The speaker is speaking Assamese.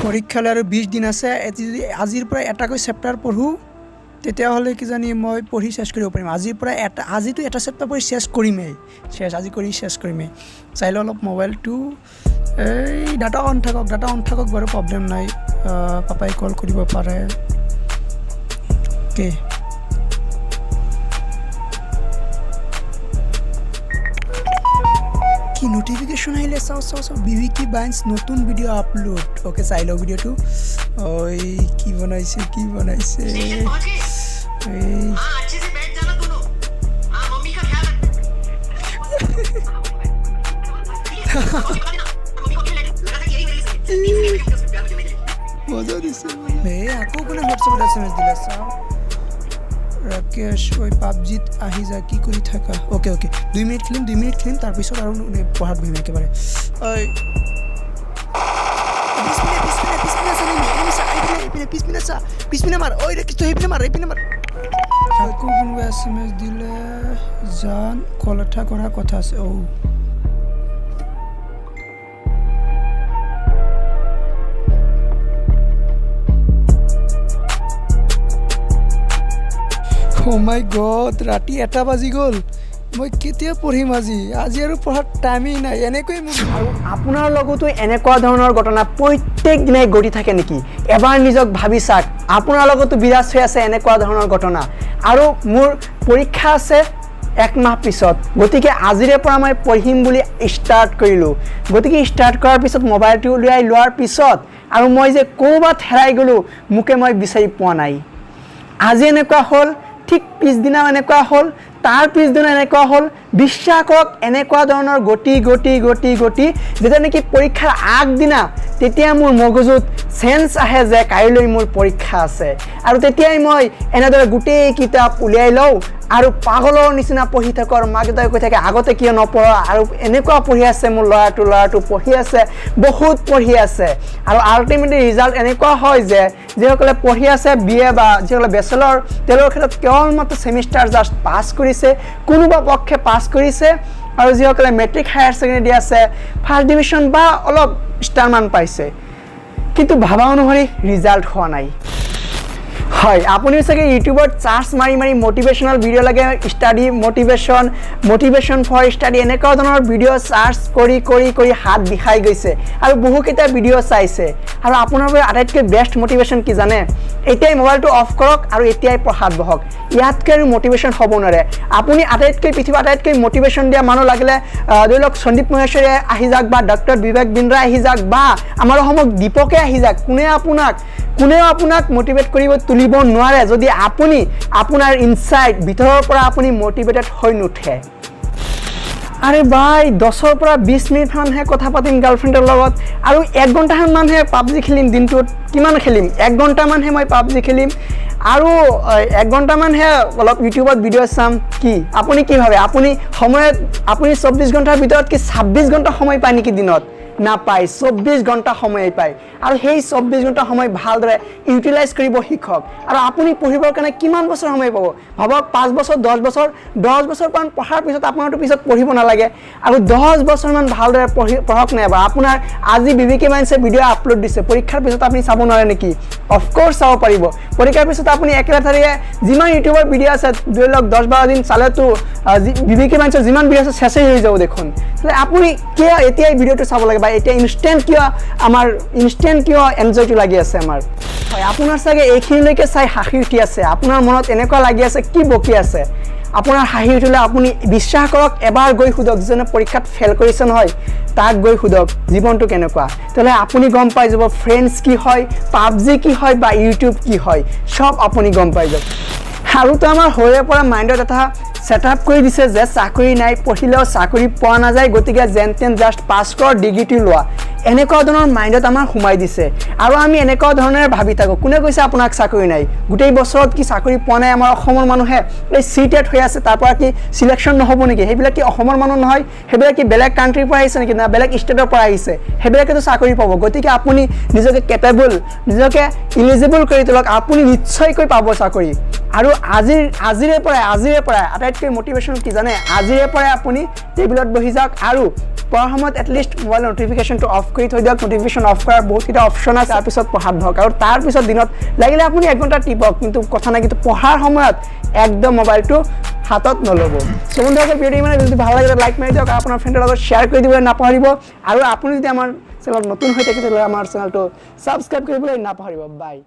পৰীক্ষালৈ আৰু 20 দিন আছে যদি আজিৰ পৰা এটাকৈ চেপ্টাৰ পঢ়ো তেতিয়াহ'লে কি জানি মই পঢ়ি শেষ কৰিব পাৰিম আজিৰ পৰা আজিতো এটা চেপ্টাৰ পঢ়ি শেষ কৰিমেই আজি কৰি শেষ কৰিমেই চাই লওঁ অলপ মোবাইলটো এই ডাটা অন থাকক বাৰু প্ৰব্লেম নাই পাপাই কল কৰিব পাৰে অ'কে কি নোটিফিকেশ্যন আহিলে চাওঁ বিবিকি বাইন্স নতুন ভিডিঅ' আপলোড অ'কে চাই লওঁ ভিডিঅ'টো ঐ কি বনাইছে মজা দিছে আকৌ কোনে হোৱাটছএপত SMS দিলে চাওঁ ৰাকেশ ঐ পাবজিত আহি যা কি কৰি থাকা অ'কে 2 মিনিট খেলিম তাৰপিছত আৰু পঢ়াত বহিম একেবাৰে ঐ পিছপিনে মাৰ ঐ ৰাকেশ তই এইপিনে মাৰ আকৌ কোনোবাই SMS দিলে জান কল এটা কৰাৰ কথা আছে Oh my god, ৰাতি 1 বাজি গ'ল মই কেতিয়া পঢ়িম আজি আৰু পঢ়াৰ টাইমেই নাই এনেকৈ আৰু আপোনাৰ লগতো এনেকুৱা ধৰণৰ ঘটনা প্ৰত্যেক দিনাই ঘটি থাকে নেকি এবাৰ নিজক ভাবি চাওক আপোনাৰ লগতো বিৰাজ হৈ আছে এনেকুৱা ধৰণৰ ঘটনা আৰু মোৰ পৰীক্ষা আছে 1 মাহ পিছত গতিকে আজিৰে পৰা মই পঢ়িম বুলি ষ্টাৰ্ট কৰিলোঁ গতিকে ষ্টাৰ্ট কৰাৰ পিছত মোবাইলটো উলিয়াই লোৱাৰ পিছত আৰু মই যে ক'ৰবাত হেৰাই গ'লোঁ মোকে মই বিচাৰি পোৱা নাই আজি এনেকুৱা হ'ল ঠিক পিছদিনা এনেকুৱা হ'ল তাৰ পিছদিনা এনেকুৱা হ'ল বিশ্বাস কৰক এনেকুৱা ধৰণৰ গতি যেতিয়া নেকি পৰীক্ষাৰ আগদিনা তেতিয়া মোৰ মগজুত সেন্স আহে যে কাইলৈ মোৰ পৰীক্ষা আছে আৰু তেতিয়াই মই এনেদৰে গোটেই কিতাপ উলিয়াই লওঁ আৰু পাগলৰ নিচিনা পঢ়ি থাকোঁ আৰু মা দেউতাই কৈ থাকে আগতে কিয় নপঢ় আৰু এনেকুৱা পঢ়ি আছে মোৰ ল'ৰাটো পঢ়ি আছে বহুত পঢ়ি আছে আৰু আল্টিমেটলি ৰিজাল্ট এনেকুৱা হয় যে যিসকলে পঢ়ি আছে BA বা যিসকলে বেচেলৰ তেওঁলোকৰ ক্ষেত্ৰত কেৱল মাত্ৰ ছেমিষ্টাৰ জাষ্ট পাছ কৰিছে কোনোবা পক্ষে পাছ কৰিছে আৰু যিসকলে মেট্ৰিক হায়াৰ ছেকেণ্ডেৰী আছে ফাৰ্ষ্ট ডিভিজন বা অলপ ষ্টাৰমান পাইছে কিন্তু ভাবা অনুসৰি ৰিজাল্ট হোৱা নাই হয় আপুনি চাগে ইউটিউবত চাৰ্চ মাৰি মোটিভেশ্যনাল ভিডিঅ' লাগে ষ্টাডি মোটিভেশ্যন ফৰ ষ্টাডি এনেকুৱা ধৰণৰ ভিডিঅ' চাৰ্চ কৰি হাত বিষাই গৈছে আৰু বহুকেইটা ভিডিঅ' চাইছে আৰু আপোনাৰ বাবে আটাইতকৈ বেষ্ট মোটিভেশ্যন কি জানে এতিয়াই মোবাইলটো অফ কৰক আৰু এতিয়াই পঢ়াত বহক ইয়াতকৈ আৰু মোটিভেশ্যন হ'ব নোৱাৰে আপুনি পৃথিৱীৰ আটাইতকৈ মোটিভেশ্যন দিয়া মানুহ লাগিলে ধৰি লওক সন্দীপ মহেশ্বৰে আহি যাওক বা ডক্টৰ বিবেক বিন্দ্ৰা আহি যাওক বা আমাৰ অসমত দীপকে আহি যাওক কোনেও আপোনাক মোটিভেট কৰিব তুলিব নোৱাৰে যদি আপুনি আপোনাৰ ইনসাইড ভিতৰৰ পৰা আপুনি মোটিভেটেড হৈ নুঠে আৰে ভাই 10 পৰা 20 মিনিট মানহে কথা পাতিম গাৰ্লফ্ৰেণ্ডৰ লগত আৰু 1 ঘণ্টামান মানহে পাবজি খেলিম দিনটোত কিমান খেলিম 1 ঘণ্টামানহে মই পাবজি খেলিম আৰু 1 ঘণ্টামানহে অলপ ইউটিউবত ভিডিঅ' চাম কি আপুনি কি ভাবে আপুনি 24 ঘণ্টাৰ ভিতৰত কি 26 ঘণ্টা সময় পায় নেকি দিনত নাপায় 24 ঘণ্টা সময় পায় আৰু সেই 24 ঘণ্টা সময় ভালদৰে ইউটিলাইজ কৰিব শিকক আৰু আপুনি পঢ়িবৰ কাৰণে কিমান বছৰ সময় পাব ভাবক 5 বছৰ 10 বছৰ মান পঢ়াৰ পিছত আপোনাৰটো পিছত পঢ়িব নালাগে আৰু 10 বছৰমান ভালদৰে পঢ়ক নাইবা আপোনাৰ আজি বিবিকে মাইন্সে ভিডিঅ' আপলোড দিছে পৰীক্ষাৰ পিছত আপুনি চাব নোৱাৰে নেকি অফক'ৰ্ছ চাব পাৰিব পৰীক্ষাৰ পিছত আপুনি একেৰাথাৰিয়ে যিমান ইউটিউবৰ ভিডিঅ' আছে ধৰি লওক 10-12 দিন চালেতো বিবিকে মাইন্সৰ যিমান ভিডিঅ' আছে শেষেই হৈ যাব দেখোন আপুনি কিয় এতিয়া এই ভিডিঅ'টো চাব লাগে বা এতিয়া ইনষ্টেন্ট কিয় এনজয়টো লাগি আছে আমাৰ হয় আপোনাৰ চাগে এইখিনিলৈকে চাই হাঁহি উঠি আছে আপোনাৰ মনত এনেকুৱা লাগি আছে কি বকি আছে আপোনাৰ হাঁহি উঠিলে আপুনি বিশ্বাস কৰক এবাৰ গৈ সুধক যেনে পৰীক্ষাত ফেল কৰিছে নহয় তাক গৈ সুধক জীৱনটো কেনেকুৱা তেলে আপুনি গম পাই যাব ফ্ৰেণ্ডছ কি হয় পাবজি কি হয় বা ইউটিউব কি হয় সব আপুনি গম পাই যাব আৰু তো আমাৰ হৈয়ে পৰা মাইণ্ডত এটা সেটআপ কৰি দিছে যে চাকৰি নাই পঢ়িলেও চাকৰি পোৱা নাযায় গতিকে যেন তেন জাষ্ট পাছ কৰ ডিগ্ৰীটো লোৱা এনেকুৱা ধৰণৰ মাইণ্ডত আমাৰ সোমাই দিছে আৰু আমি এনেকুৱা ধৰণে ভাবি থাকো কোনে কৈছে আপোনাক চাকৰি নাই গোটেই বছৰত কি চাকৰি পোৱা নাই আমাৰ অসমৰ মানুহে এই সিটেট হৈ আছে তাৰ পৰা কি সিলেকশন নহব নেকি হেবিলাক কি অসমৰ মানুহ নহয় হেবিলাক কি বেলেগ কান্ট্ৰিৰ পৰা আহিছে নেকি না বেলেগ ষ্টেটৰ পৰা আহিছে হেবিলাকেতো চাকৰি পাব গতিকে আপুনি নিজকে কেপেবল নিজকে এলিজিবল কৰি তোলক আপুনি নিশ্চয়কৈ পাব চাকৰি আৰু আজিৰে পৰাই আটাইতকৈ মটিভেশ্যন কি জানে আজিৰে পৰাই আপুনি টেবুলত বহি যাওক আৰু পঢ়াৰ সময়ত এটলিষ্ট মোবাইলৰ নটিফিকেশ্যনটো অফ কৰি থৈ দিয়ক নটিফিকেশ্যন অফ কৰাৰ বহুতকেইটা অপশ্যন আছে তাৰপিছত পঢ়াত বহক আৰু তাৰপিছত দিনত লাগিলে আপুনি 1 ঘণ্টা টিপক কিন্তু কথা নাই কিন্তু পঢ়াৰ সময়ত একদম মোবাইলটো হাতত নল'ব সো বন্ধুসকল ভিডিঅ'টো মানে যদি ভাল লাগে লাইক মাৰি দিয়ক আপোনাৰ ফ্ৰেণ্ডৰ লগত শ্বেয়াৰ কৰি দিবলৈ নাপাহৰিব আৰু আপুনি যদি আমাৰ চেনেলত নতুন হৈ থাকে তেতিয়াহ'লে আমাৰ চেনেলটো ছাবস্ক্ৰাইব কৰিবলৈ নাপাহৰিব বাই